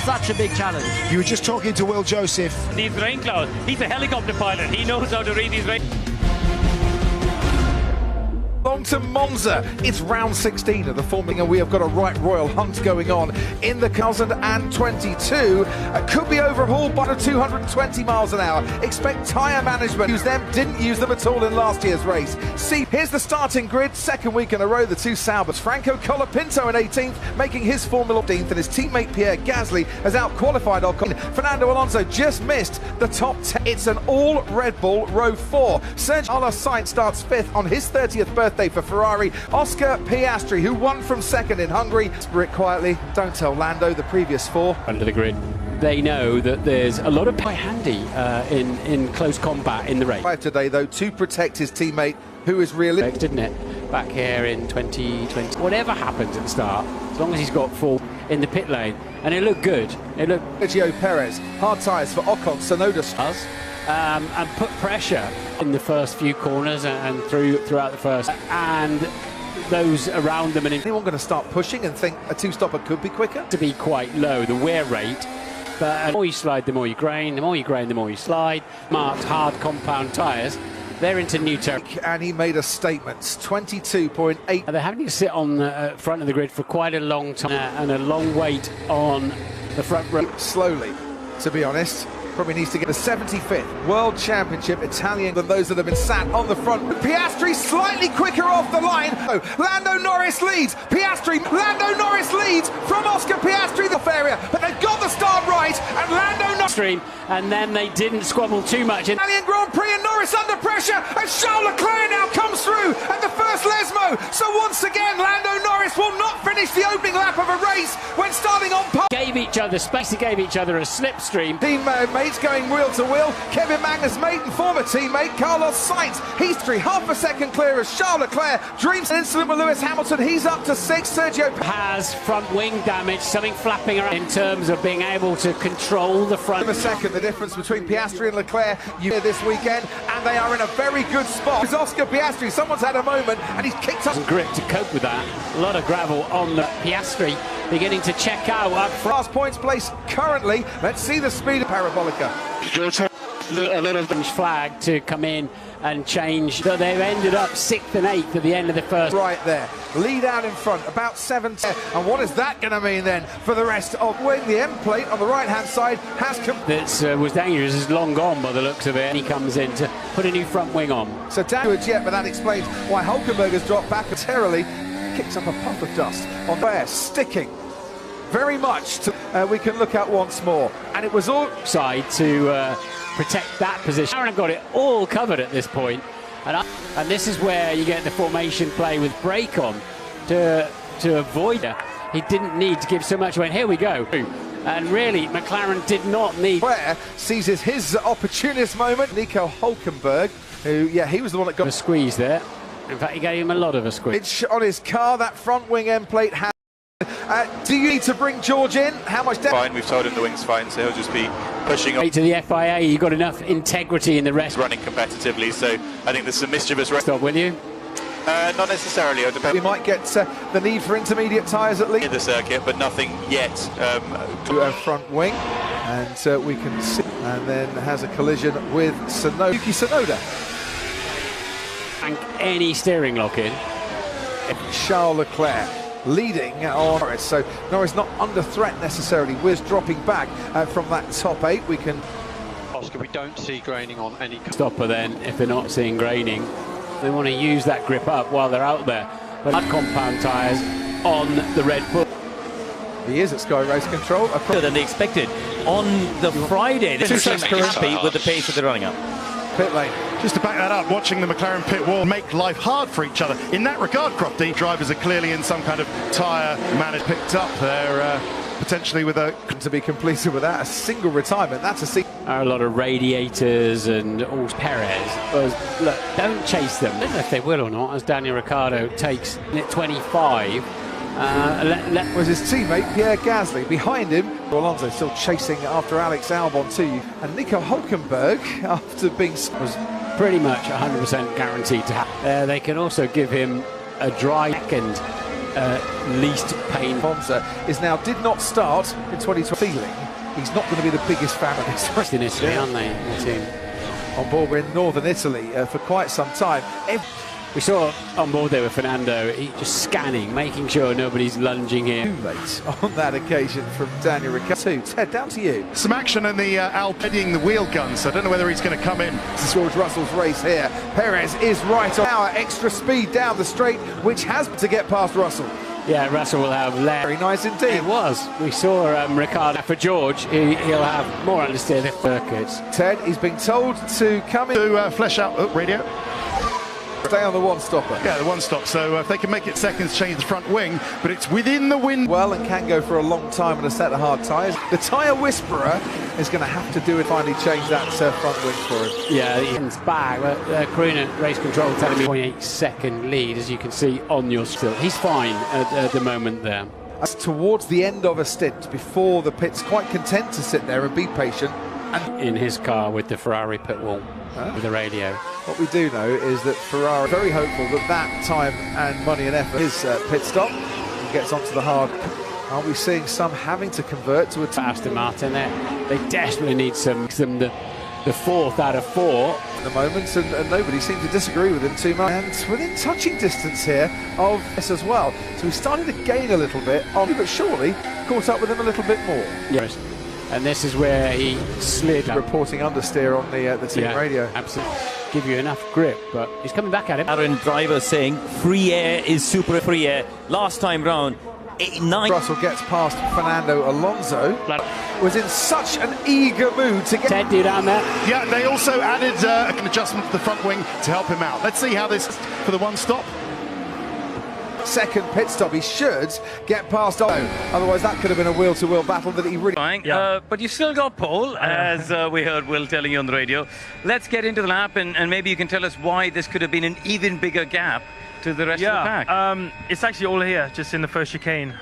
such a big challenge. You were just talking to Will Joseph. These rain clouds, he's a helicopter pilot. He knows how to read these rain. On to Monza. It's round 16 of the Formula, and we have got a right royal hunt going on in the 2022. Could be overhauled by 220 miles an hour. Expect tyre management. Use them, didn't use them at all in last year's race. See, here's the starting grid. Second week in a row, the two Saubers. Franco Colapinto in 18th, making his Formula 18th, and his teammate Pierre Gasly has out-qualified Ocon. Fernando Alonso just missed the top 10. It's an all Red Bull row 4. Sergio Sainz starts 5th on his 30th birthday for Ferrari. Oscar Piastri, who won from 2nd in Hungary. Spirit quietly, don't tell Lando the previous 4. Under the grid. They know that there's a lot of quite handy in close combat in the race. Today, though, to protect his teammate, who is really... Didn't it? Back here in 2020. Whatever happens at the start, as long as he's got full in the pit lane, and it looked good. It looked... Sergio Perez, hard tyres for Ocon, Tsunoda... and put pressure in the first few corners and throughout the first, and those around them. And anyone going to start pushing and think a two-stopper could be quicker? To be quite low, the wear rate. But the more you slide, the more you grain. The more you grain, the more you slide. Marked hard compound tyres. They're into new territory. And he made a statement, 22.8. They're having to sit on the front of the grid for quite a long time and a long wait on the front row. Slowly, to be honest. Probably needs to get the 75th World Championship Italian than those that have been sat on the front. Piastri slightly quicker off the line. Oh, Lando Norris leads. Lando Norris leads from Oscar Piastri, the area, but they've got the start right, and Lando Norris. And then they didn't squabble too much. Italian Grand Prix, and Norris under pressure, and Charles Leclerc now comes through at the first Lesmo. So once again, Lando Norris will not finish the opening lap of a race when starting on pole. Gave each other space, gave each other a slipstream. Teammates going wheel to wheel. Kevin Magnus' mate and former teammate Carlos Sainz. He's half a second clear as Charles Leclerc dreams an incident with Lewis Hamilton. He's up to 6th. Sergio has front wing damage, something flapping around in terms of being able to control the front. A second, the difference between Piastri and Leclerc this weekend, and they are in a very good spot. It's Oscar Piastri. Someone's had a moment, and he's kicked up. Grip to cope with that. A lot of gravel on the Piastri, beginning to check out up front. Last points place currently. Let's see the speed of Parabolica. A little flag to come in and change. So they've ended up 6th and 8th at the end of the first. Right there, lead out in front, about 7th. And what is that going to mean then for the rest of wing? The end plate on the right-hand side has come. That was dangerous, is long gone by the looks of it. And he comes in to put a new front wing on. So damage yet, but that explains why Hulkenberg has dropped back momentarily. Kicks up a puff of dust on there, sticking very much to we can look at once more, and it was all side to protect that position. Aaron got it all covered at this point, and this is where you get the formation play with brake on to avoid it. He didn't need to give so much away. And here we go, and really McLaren did not need. Where seizes his opportunist moment, Nico Hulkenberg, who he was the one that got a squeeze there. In fact, he gave him a lot of a squeeze. It's on his car. That front wing end plate has. Do you need to bring George in? How much? Fine, we've told him the wing's fine, so he'll just be pushing on. To the FIA, you've got enough integrity in the rest. Running competitively, so I think there's some mischievous. Stop, will you? Not necessarily. We might get the need for intermediate tyres at least in the circuit, but nothing yet. To a front wing, and we can see, and then has a collision with Yuki Tsunoda. And any steering lock in. Charles Leclerc leading on Norris, so Norris not under threat necessarily. We're dropping back from that top 8. We can. Oscar, we don't see graining on any stopper. Then, if they're not seeing graining, they want to use that grip up while they're out there. But compound tyres on the Red Bull. He is at Sky Race Control. Than they expected on the Friday. They seem happy with the pace that they're running up. Pit lane. Just to back that up, watching the McLaren pit wall make life hard for each other. In that regard, Crofty, drivers are clearly in some kind of tyre managed. Picked up there potentially with a. To be completed without a single retirement. That's a lot of radiators and all. Perez. Look, don't chase them. I don't know if they will or not, as Daniel Ricciardo takes at 25. Was his teammate Pierre Gasly behind him. Alonso still chasing after Alex Albon too, and Nico Hulkenberg after being was pretty much 100% guaranteed to have. They can also give him a dry second least painful. Monza is now did not start in 2020 feeling he's not going to be the biggest fan of this race. In Italy, aren't they, the team? On board, we're in northern Italy for quite some time. We saw on board there with Fernando, he just scanning, making sure nobody's lunging in. Too late on that occasion from Daniel Ricciardo. Ted, down to you. Some action in the Alpine, the wheel gun, so I don't know whether he's going to come in. This is George Russell's race here. Perez is right on our extra speed down the straight, which has to get past Russell. Yeah, Russell will have left. Very nice indeed. It was. We saw Ricciardo for George. He'll have more understeer circuits. Ted, he's been told to come in. To flesh out, radio. Stay on the one-stopper. Yeah, the one-stop. So if they can make it seconds, change the front wing, but it's within the wind. Well, and can go for a long time on a set of hard tyres. The tyre whisperer is going to have to do it, finally change that front wing for him. Yeah, he's back. Karina race control telling me 0.8-second lead, as you can see on your still. He's fine at the moment there. Towards the end of a stint, before the pits, quite content to sit there and be patient. And in his car with the Ferrari pit wall, with the radio. What we do know is that Ferrari are very hopeful that that time and money and effort is pit stop and gets onto the hard. Are we seeing some having to convert to a Aston Martin there? They desperately need them the fourth out of 4 at the moment, and nobody seems to disagree with him too much. And within touching distance here of this as well, so he's starting to gain a little bit on, but surely caught up with him a little bit more. Yes. And this is where he slid. Reporting understeer on the team radio. Absolutely. Give you enough grip, but he's coming back at him. Aaron driver saying free air is super free air. Last time round, 9. Russell gets past Fernando. Alonso was in such an eager mood to get. Ted, you down there? Yeah, they also added an adjustment to the front wing to help him out. Let's see how this for the one stop. Second pit stop, he should get past Zhou. Otherwise that could have been a wheel-to-wheel battle that he really... But you still got pole, as we heard Will telling you on the radio. Let's get into the lap, and maybe you can tell us why this could have been an even bigger gap to the rest of the pack. It's actually all here, just in the first chicane.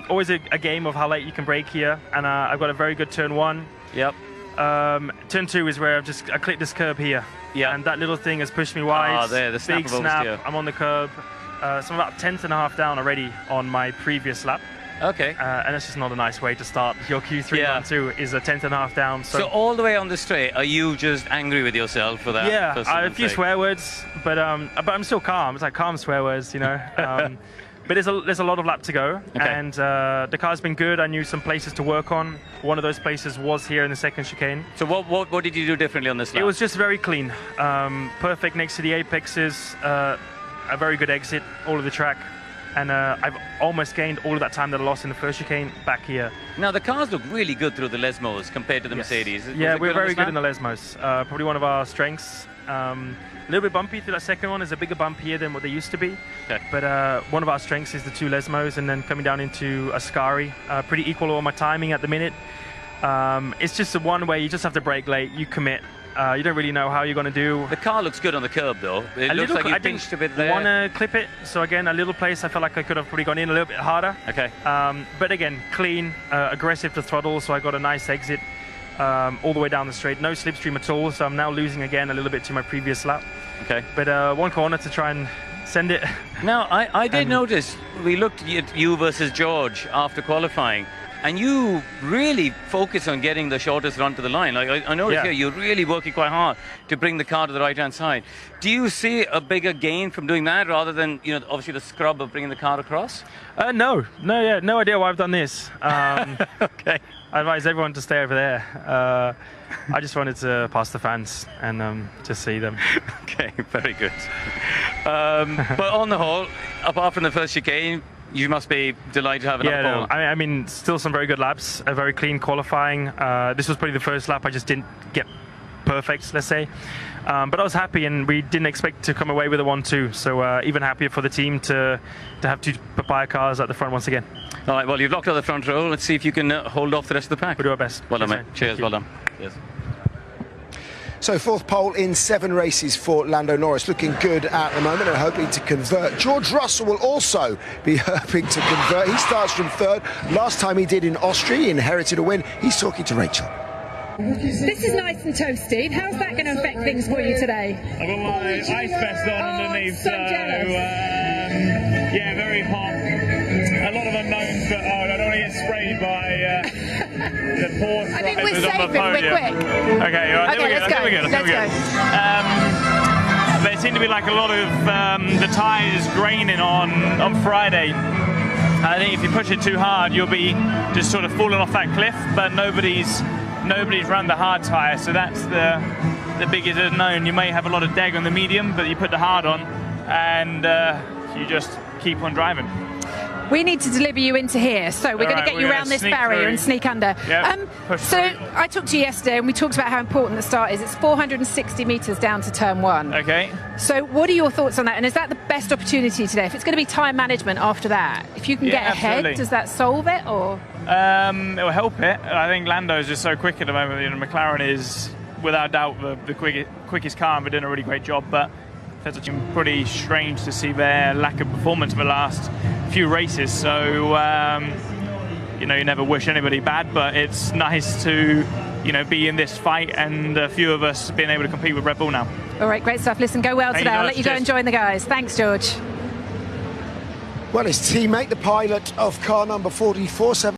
Always a game of how late you can brake here, and I've got a very good turn 1. Yep. Turn 2 is where I clicked this curb here. Yeah. And that little thing has pushed me wide. There, the big snap. I'm on the curb. So I'm about 10.5 down already on my previous lap. Okay. And it's just not a nice way to start. Your Q3 is a 10.5 down. So all the way on the straight, are you just angry with yourself for that? Yeah, I have a few swear words, but I'm still calm. It's like calm swear words, you know. But there's a lot of lap to go, and the car's been good. I knew some places to work on. One of those places was here in the second chicane. So what did you do differently on this lap? It was just very clean. Perfect next to the apexes. A very good exit, all of the track, and I've almost gained all of that time that I lost in the first chicane back here. Now the cars look really good through the Lesmos compared to the Mercedes. Yeah, we're very good in the Lesmos. Probably one of our strengths. A little bit bumpy through that second one. There's a bigger bump here than what they used to be. Okay. But one of our strengths is the 2 Lesmos, and then coming down into Ascari. Pretty equal on my timing at the minute. It's just the one where you just have to brake late, you commit. You don't really know how you're going to do. The car looks good on the curb, though. It looks like you pinched a bit there. I want to clip it, so again, a little place I felt like I could have probably gone in a little bit harder. Okay. But again, clean, aggressive to throttle, so I got a nice exit all the way down the straight. No slipstream at all, so I'm now losing again a little bit to my previous lap. Okay. But one corner to try and send it. Now, I did notice, we looked at you versus George after qualifying, and you really focus on getting the shortest run to the line. Like I noticed here, you're really working quite hard to bring the car to the right-hand side. Do you see a bigger gain from doing that rather than, obviously the scrub of bringing the car across? No idea why I've done this. Okay. I advise everyone to stay over there. I just wanted to pass the fans and just see them. Okay, very good. But on the whole, apart from the first chicane, you must be delighted to have another pole. I mean, still some very good laps, a very clean qualifying. This was probably the first lap I just didn't get perfect, let's say. But I was happy, and we didn't expect to come away with a 1-2. So even happier for the team to have 2 papaya cars at the front once again. All right, well, you've locked out the front row. Let's see if you can hold off the rest of the pack. We'll do our best. Well done, mate. Cheers, well done. Cheers. So 4th pole in 7 races for Lando Norris, looking good at the moment and hoping to convert. George Russell will also be hoping to convert. He starts from 3rd. Last time he did in Austria, he inherited a win. He's talking to Rachel. This is nice and toasty. How's that going to affect things for you today? I've got my ice vest on underneath, so jealous. yeah, very hot. a lot of unknowns, but I don't want to get sprayed by the poor. I think we're safe if we're quick. Okay, all right, okay, let's go. Let's go. There seemed to be like a lot of the tyres graining on Friday. I think if you push it too hard, you'll be just sort of falling off that cliff. But nobody's run the hard tyre, so that's the biggest unknown. You may have a lot of deg on the medium, but you put the hard on, and you just keep on driving. We need to deliver you into here, so we're going to get you around this barrier and sneak under. Yep, so I talked to you yesterday, and we talked about how important the start is. It's 460 metres down to turn 1. Okay. So what are your thoughts on that? And is that the best opportunity today? If it's going to be time management after that, if you can get ahead, does that solve it, or? It will help it. I think Lando is just so quick at the moment. You know, McLaren is without doubt the quickest car, and we're doing a really great job. But it's pretty strange to see their lack of performance for the last few races. So you know, you never wish anybody bad, but it's nice to, you know, be in this fight, and a few of us being able to compete with Red Bull now. All right, great stuff. Listen, go well today. I'll let you go and join the guys. Thanks, George. Well, his teammate, the pilot of car number 44.